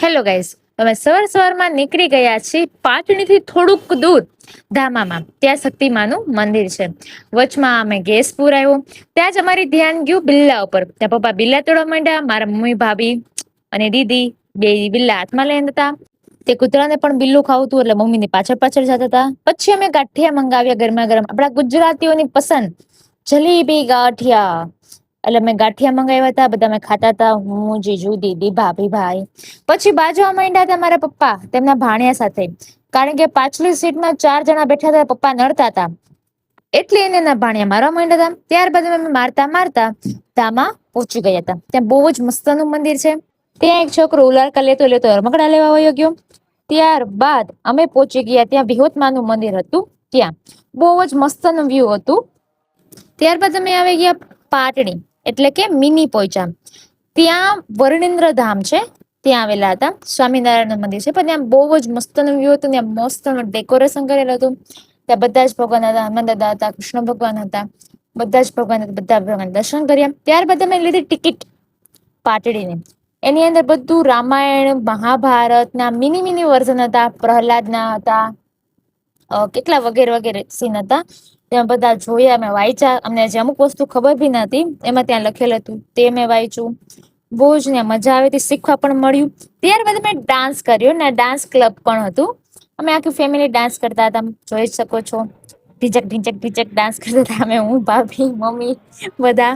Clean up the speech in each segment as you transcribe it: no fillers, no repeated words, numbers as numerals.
Hello guys, અમે સવારમાં નીકળી ગયા છીએ પાટણીથી થોડુંક દૂર ધામામાં. ત્યાં શક્તિમાનું મંદિર છે. વચમાં અમે ગેસ પુરાયો. ત્યાં જ અમારી ધ્યાન ગયું બિલ્લા ઉપર. ત્યાં પપ્પા બિલ્લા તોડવા માંડ્યા. મારા મમ્મી, ભાભી અને દીદી બે બિલ્લા હાથમાં લઈને હતા. તે કૂતરાને પણ બિલ્લું ખાવું હતું એટલે મમ્મીની પાછળ પાછળ જતા હતા. પછી અમે ગાંઠિયા મંગાવ્યા ગરમા ગરમ. આપણા ગુજરાતીઓની પસંદ જલેબી ગાંઠિયા. એટલે મેં ગાંઠિયા મંગાવ્યા હતા. બધા મેં ખાતા હતા. હું, જીજુ, દીદી, ભાભી, ભાઈ. પછી બાજવા માંડ્યા હતા મારા પપ્પા તેમના ભાણિયા સાથે. કારણ કે પાછલી સીટમાં 4 જણા બેઠા હતા. પપ્પા નડતા હતા એટલે એને ના ભાણિયા મારવા માંડ્યા હતા. ત્યારબાદ અમે મારતા મારતા ધામા પહોંચી ગયા હતા. ત્યાં બહુ જ મસ્તનું મંદિર છે. ત્યાં એક છોકરો ઉલાળકા લેતો લેતો રમકડા લેવા વયો ગયો. ત્યારબાદ અમે પહોંચી ગયા ત્યાં વિહોતમાનું મંદિર હતું. ત્યાં બહુ જ મસ્તનું વ્યૂ હતું. ત્યારબાદ અમે આવી ગયા પાટણી એટલે કે મિની પોઈચા. ત્યાં વર્ણિન્દ્ર ધામ છે, ત્યાં આવેલા હતા. સ્વામિનારાયણ નું મંદિર છે પણ ત્યાં બહુ જ મસ્તનું વ્યૂ હતું. ત્યાં મસ્તનું ડેકોરેશન કરેલું હતું. ત્યાં બધા જ ભગવાન હતા. હનુમાન દાદા હતા, કૃષ્ણ ભગવાન હતા, બધા જ ભગવાન હતા. બધા ભગવાન દર્શન કર્યા. ત્યારબાદ અમે લીધી ટિકિટ પાટડીની. એની અંદર બધું રામાયણ, મહાભારત ના મિની મિની વર્ઝન હતા. પ્રહલાદ ના હતા, કેટલા વગેરે વગેરે સીન હતા. ત્યાં બધા જોયા, મેં વાંચ્યા. અમને જે અમુક વસ્તુ ખબર બી નથી એમાં ત્યાં લખેલું હતું તે મેં વાંચ્યું. બહુ જ ત્યાં મજા આવી હતી, શીખવા પણ મળ્યું. ત્યારબાદ મેં ડાન્સ કર્યો ને ડાન્સ ક્લબ પણ હતું. અમે આખી ફેમિલી ડાન્સ કરતા હતા, જોઈ શકો છો. ઢીચક ઢીચક ઢીચક ડાન્સ કરતા હતા અમે, હું, ભાભી, મમ્મી બધા.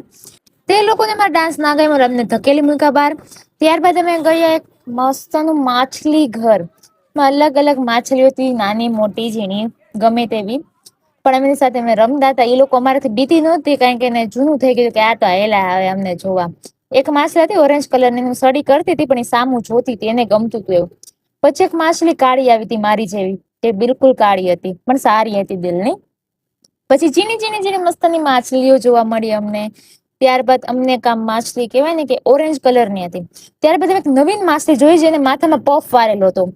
તે લોકોને મારા ડાન્સ ના ગયો, અમને ધકેલી મૂક્યા બહાર. ત્યારબાદ અમે ગયા એક મસ્તનું માછલી ઘર. અલગ અલગ માછલીઓ હતી, નાની મોટી ઝીણી ગમે તેવી. પણ એમની સાથે અમે રમતા હતા. એ લોકો અમારાથી બીતી નહોતી કારણ કે એને જૂનું થઈ ગયું કે આ તો હેલા આવે અમને જોવા. એક માછલી હતી ઓરેન્જ કલરની, હું સડી કરતી હતી પણ એ સામું જોતી હતી, એને ગમતું હતું એવું. પછી એક માછલી કાળી આવી હતી મારી જેવી, તે બિલકુલ કાળી હતી પણ સારી હતી દિલની. પછી ઝીણી ઝીણી ઝીણી મસ્તની માછલીઓ જોવા મળી અમને. ત્યારબાદ અમને કામ માછલી કહેવાય ને કે ઓરેન્જ કલરની હતી. ત્યારબાદ એક નવીન માછલી જોઈ જેને માથામાં પફ વારેલો હતો.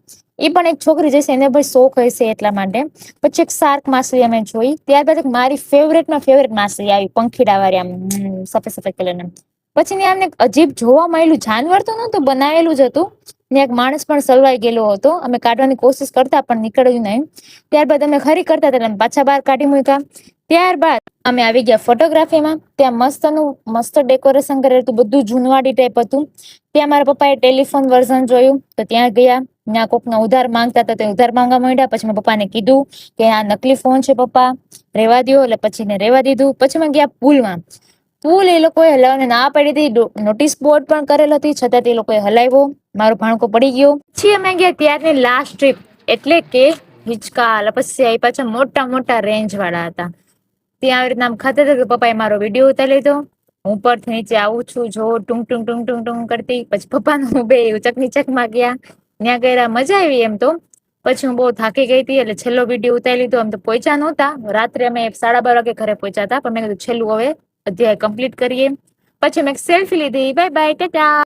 એ પણ એક છોકરી જશે, એને ભાઈ શોખ હશે એટલા માટે. પછી એક શાર્ક માછલી અમે જોઈ. ત્યારબાદ એક મારી ફેવરેટમાં ફેવરેટ માછલી આવી, પંખીડા વાળી, આમ સફેદ સફેદ કલરના. પછી ત્યાં અમને અજીબ જોવા મળેલું જાનવર તો નહોતું, બનાવેલું જ હતું. ને એક માણસ પણ સલવાઈ ગયેલો હતો. અમે કાઢવાની કોશિશ કરતા પણ નીકળ્યું નહીં. ત્યારબાદ અમે ખરી કરતા હતા, પાછા બહાર કાઢી મૂક્યા. ત્યારબાદ અમે આવી ગયા ફોટોગ્રાફીમાં. ત્યાં મસ્ત ડેકોરેશન કરેલું હતું, બધું જૂનવાડી ટાઈપ હતું. ત્યાં મારા પપ્પાએ ટેલિફોન વર્ઝન જોયું તો ત્યાં ગયા. ત્યાં કોકના ઉધાર માંગતા હતા તે ઉધાર માંગવા માંડ્યા. પછી મેં પપ્પાને કીધું કે આ નકલી ફોન છે પપ્પા, રેવા દો. એટલે પછી ને રેવા દીધું. પછી મેં ગયા પુલમાં. પુલ એ લોકોએ હલાવવાની ના પાડી હતી. નોટિસ બોર્ડ પણ કરેલ હતી છતાં તે લોકોએ હલાવ્યો. મારો ભાણકો પડી ગયો. પછી અમે ગયા ત્યારની લાસ્ટ ટ્રીપ એટલે કે હિચકા લપસ્યા. એ પાછા મોટા મોટા રેન્જ વાળા હતા. ત્યાં આવી રીતના આમ ખાતા હતા તો પપ્પાએ મારો વિડીયો ઉતારી લીધો. હું પરથી નીચે આવું છું, જો ટુંગ ટુંગ ટુંગ ટુંગ ટુંગ કરતી. પછી પપ્પાનું બે ચકની ચકમાં ગયા. ત્યાં ગયા, મજા આવી એમ તો. પછી હું બહુ થાકી ગઈ હતી એટલે છેલ્લો વિડીયો ઉતારી લીધો. આમ તો પહોંચ્યા નહોતા, રાત્રે અમે 12:30 વાગે ઘરે પહોંચ્યા હતા. પણ મેં કીધું છેલ્લું હવે અધ્યાય કમ્પ્લીટ કરીએ. પછી મેં સેલ્ફી લીધી. Bye bye, Tata.